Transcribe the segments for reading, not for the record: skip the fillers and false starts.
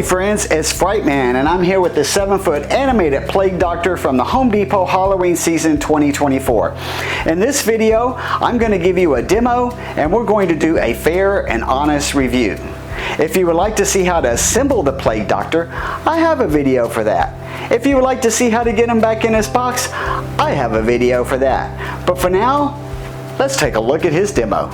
Howdy friends, it's Frightman and I'm here with the 7-foot animated Plague Doctor from the Home Depot Halloween season 2024. In this video, I'm going to give you a demo and we're going to do a fair and honest review. If you would like to see how to assemble the Plague Doctor, I have a video for that. If you would like to see how to get him back in his box, I have a video for that. But for now, let's take a look at his demo.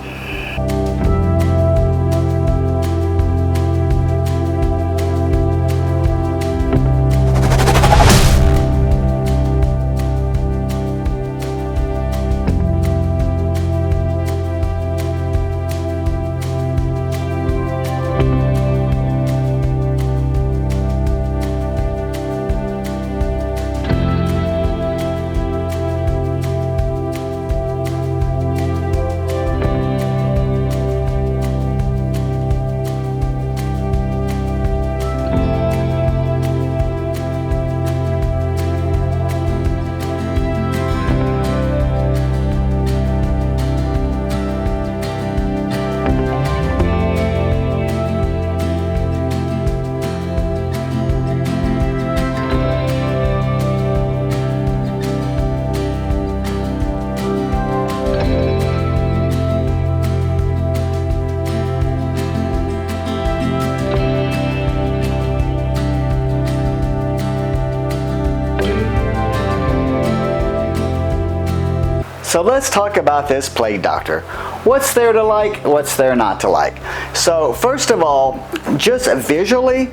So let's talk about this Plague Doctor. What's there to like? What's there not to like? So first of all, just visually,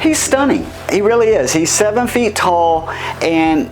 he's stunning. He really is. He's 7 feet tall, and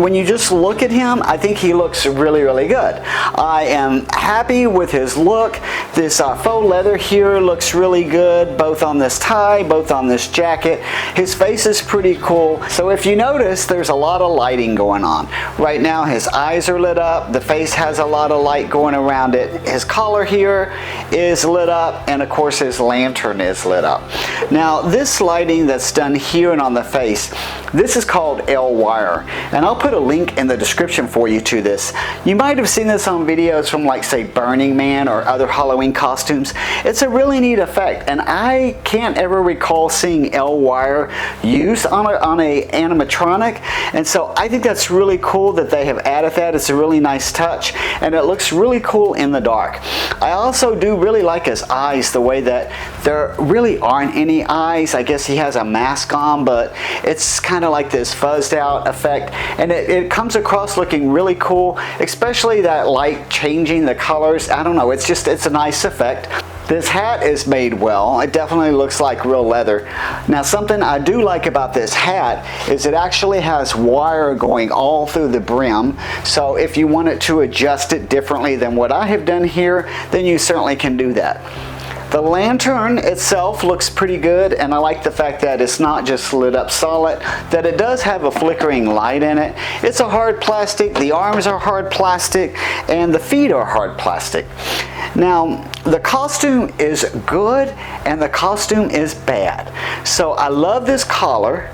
when you just look at him, I think he looks really, really good. I am happy with his look. This faux leather here looks really good, both on this tie, both on this jacket. His face is pretty cool. So if you notice, there's a lot of lighting going on. Right now, his eyes are lit up. The face has a lot of light going around it. His collar here is lit up, and of course his lantern is lit up. Now this lighting that's done here and on the face, this is called L-wire, and I'll put a link in the description for you to this. You might have seen this on videos from, like, say, Burning Man or other Halloween costumes. It's a really neat effect, and I can't ever recall seeing L-wire used on a animatronic, and so I think that's really cool that they have added that. It's a really nice touch, and it looks really cool in the dark. I also do really like his eyes, the way that there really aren't any eyes. I guess he has a mask on, but it's kind of like this fuzzed out effect, and it comes across looking really cool, especially that light changing the colors. I don't know, it's a nice effect. This hat is made well. It definitely looks like real leather. Now, something I do like about this hat is it actually has wire going all through the brim. So if you wanted to adjust it differently than what I have done here, then you certainly can do that. The lantern itself looks pretty good, and I like the fact that it's not just lit up solid, that it does have a flickering light in it. It's a hard plastic, the arms are hard plastic, and the feet are hard plastic. Now, the costume is good and the costume is bad. So I love this collar,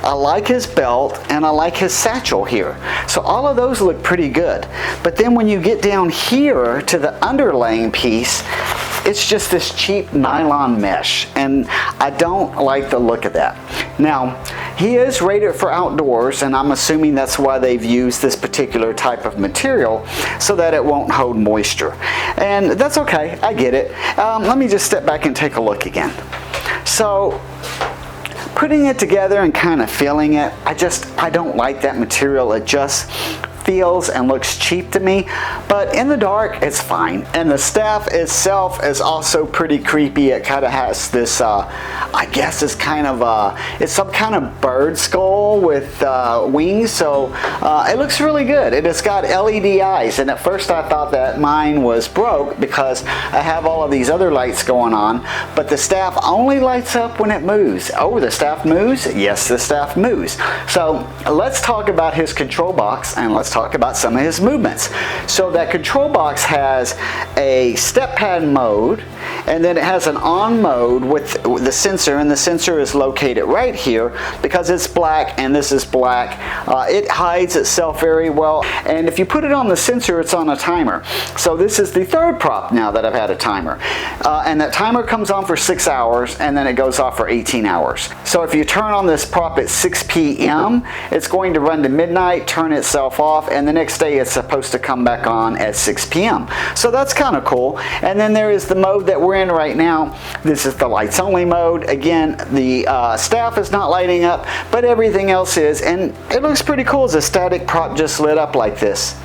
I like his belt, and I like his satchel here. So all of those look pretty good. But then when you get down here to the underlaying piece, it's just this cheap nylon mesh, and I don't like the look of that. Now, he is rated for outdoors, and I'm assuming that's why they've used this particular type of material, so that it won't hold moisture. And that's okay, I get it. Let me just step back and take a look again. So, putting it together and kind of feeling it, I don't like that material. It just feels and looks cheap to me, but in the dark it's fine. And the staff itself is also pretty creepy. It kind of has this I guess it's kind of it's some kind of bird skull with wings, so it looks really good. It has got LED eyes, and at first I thought that mine was broke because I have all of these other lights going on, but the staff only lights up when it moves. Oh, the staff moves? Yes, the staff moves. So let's talk about his control box, and let's talk talk about some of his movements. So that control box has a step pad mode, and then it has an on mode with the sensor, and the sensor is located right here because it's black and this is black. It hides itself very well, and if you put it on the sensor, it's on a timer. So this is the third prop now that I've had a timer, and that timer comes on for 6 hours and then it goes off for 18 hours. So if you turn on this prop at 6 p.m. it's going to run to midnight, turn itself off, and the next day it's supposed to come back on at 6 p.m. So that's kind of cool. And then there is the mode that we're in right now. This is the lights only mode. Again, the staff is not lighting up, but everything else is, and it looks pretty cool as a static prop just lit up like this.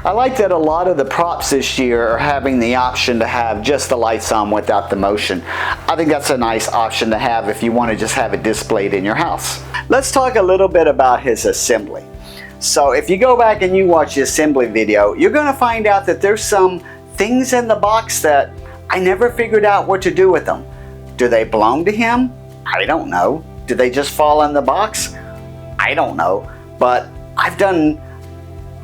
I like that a lot of the props this year are having the option to have just the lights on without the motion. I think that's a nice option to have if you want to just have it displayed in your house. Let's talk a little bit about his assembly. So if you go back and you watch the assembly video, you're going to find out that there's some things in the box that I never figured out what to do with them. Do they belong to him? I don't know. Do they just fall in the box? I don't know. But I've done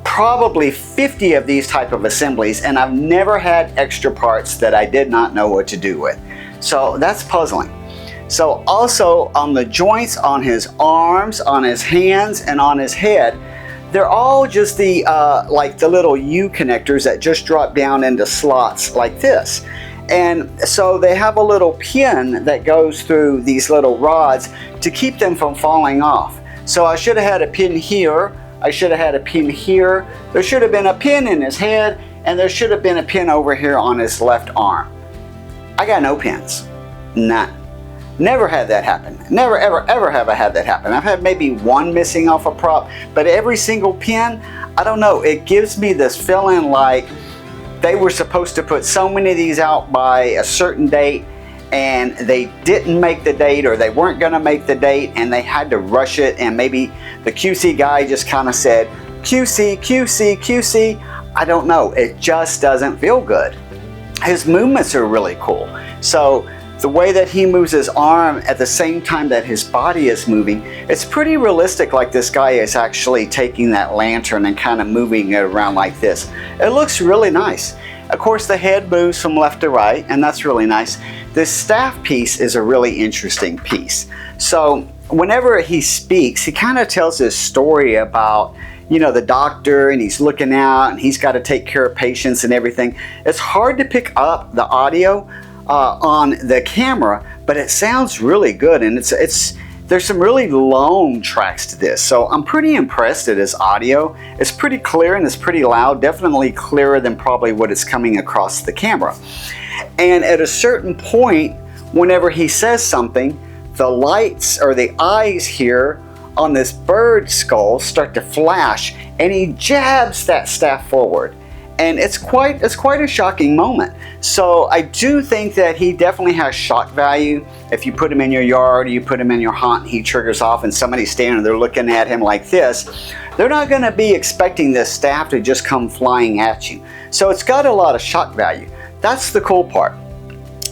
probably 50 of these type of assemblies, and I've never had extra parts that I did not know what to do with. So that's puzzling. So also on the joints on his arms, on his hands, and on his head, they're all just the like the little U connectors that just drop down into slots like this. And so they have a little pin that goes through these little rods to keep them from falling off. So I should have had a pin here, I should have had a pin here, there should have been a pin in his head, and there should have been a pin over here on his left arm. I got no pins. None. Never had that happen. Never ever have I had that happen. I've had maybe one missing off a prop, but every single pin, I don't know, it gives me this feeling like they were supposed to put so many of these out by a certain date, and they didn't make the date, or they weren't going to make the date, and they had to rush it, and maybe the QC guy just kind of said, QC, QC, QC. I don't know. It just doesn't feel good. His movements are really cool. So the way that he moves his arm at the same time that his body is moving, it's pretty realistic, like this guy is actually taking that lantern and kind of moving it around like this. It looks really nice. Of course, the head moves from left to right, and that's really nice. This staff piece is a really interesting piece. So whenever he speaks, he kind of tells this story about, you know, the doctor, and he's looking out and he's got to take care of patients and everything. It's hard to pick up the audio on the camera, but it sounds really good, and there's some really long tracks to this. So I'm pretty impressed at his audio. It's pretty clear and it's pretty loud, definitely clearer than probably what it's coming across the camera. And at a certain point, whenever he says something, the lights or the eyes here on this bird skull start to flash, and he jabs that staff forward. And it's quite a shocking moment. So I do think that he definitely has shock value. If you put him in your yard, or you put him in your haunt, he triggers off, and somebody's standing there looking at him like this, they're not going to be expecting this staff to just come flying at you. So it's got a lot of shock value. That's the cool part.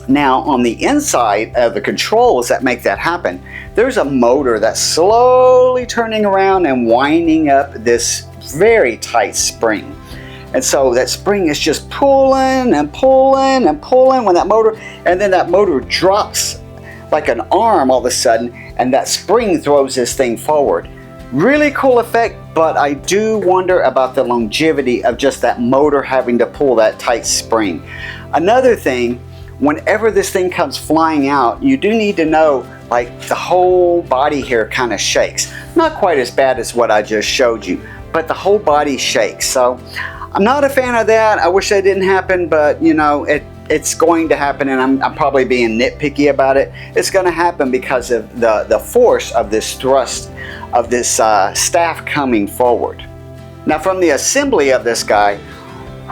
Now on the inside of the controls that make that happen, there's a motor that's slowly turning around and winding up this very tight spring. And so that spring is just pulling and pulling and pulling when that motor, and then that motor drops like an arm all of a sudden, and that spring throws this thing forward. Really cool effect, but I do wonder about the longevity of just that motor having to pull that tight spring. Another thing, whenever this thing comes flying out, you do need to know, like, the whole body here kind of shakes. Not quite as bad as what I just showed you, but the whole body shakes. So I'm not a fan of that. I wish that didn't happen, but you know, it's going to happen, and I'm probably being nitpicky about it. It's going to happen because of the force of this thrust of this staff coming forward. Now from the assembly of this guy,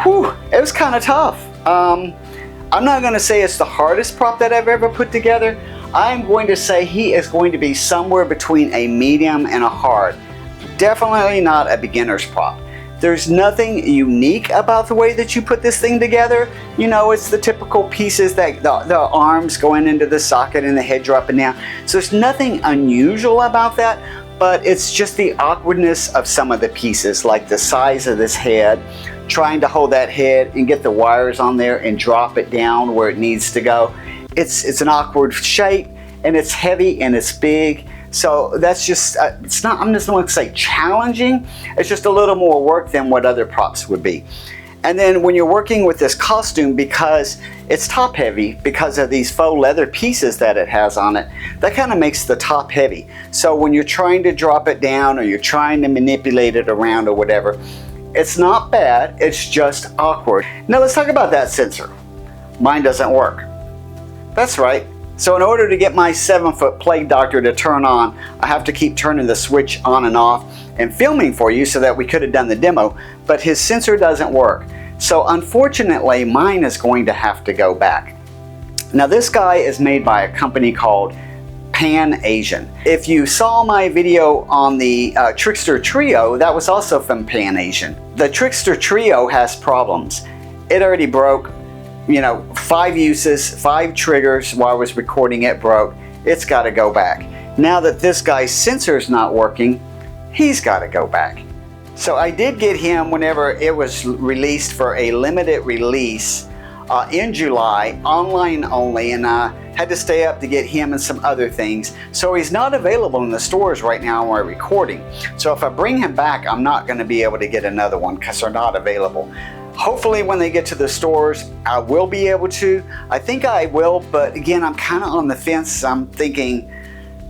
whew, it was kind of tough. I'm not going to say it's the hardest prop that I've ever put together. I'm going to say he is going to be somewhere between a medium and a hard. Definitely not a beginner's prop. There's nothing unique about the way that you put this thing together. You know, it's the typical pieces that the arms going into the socket and the head dropping down. So there's nothing unusual about that, but it's just the awkwardness of some of the pieces, like the size of this head, trying to hold that head and get the wires on there and drop it down where it needs to go. It's an awkward shape, and it's heavy and it's big. So that's just, it's not, I'm just not going to say challenging, it's just a little more work than what other props would be. And then when you're working with this costume, because it's top heavy, because of these faux leather pieces that it has on it, that kind of makes the top heavy. So when you're trying to drop it down or you're trying to manipulate it around or whatever, it's not bad, it's just awkward. Now let's talk about that sensor. Mine doesn't work. That's right. So in order to get my 7-foot Plague Doctor to turn on, I have to keep turning the switch on and off and filming for you so that we could have done the demo, but his sensor doesn't work. So unfortunately, mine is going to have to go back. Now this guy is made by a company called Pan Asian. If you saw my video on the Trickster Trio, that was also from Pan Asian. The Trickster Trio has problems. It already broke. 5 uses, 5 triggers while I was recording it broke. It's got to go back. Now that this guy's sensor's not working, he's got to go back. So I did get him whenever it was released for a limited release in July, online only, and I had to stay up to get him and some other things. So he's not available in the stores right now while we're recording. So if I bring him back, I'm not going to be able to get another one because they're not available. Hopefully when they get to the stores, I will be able to. I think I will, but again, I'm kind of on the fence. I'm thinking,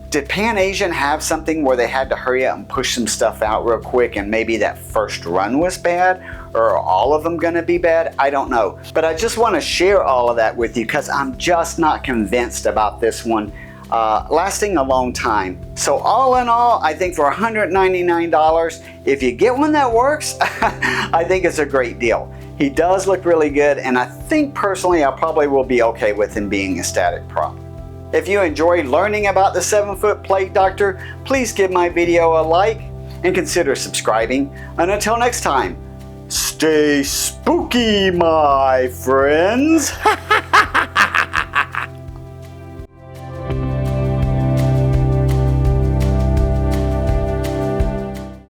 did Pan Asian have something where they had to hurry up and push some stuff out real quick, and maybe that first run was bad? Or are all of them going to be bad? I don't know. But I just want to share all of that with you because I'm just not convinced about this one lasting a long time. So all in all, I think for $199, if you get one that works, I think it's a great deal. He does look really good, and I think personally I probably will be okay with him being a static prop. If you enjoyed learning about the 7-foot Plague Doctor, please give my video a like and consider subscribing. And until next time, stay spooky, my friends.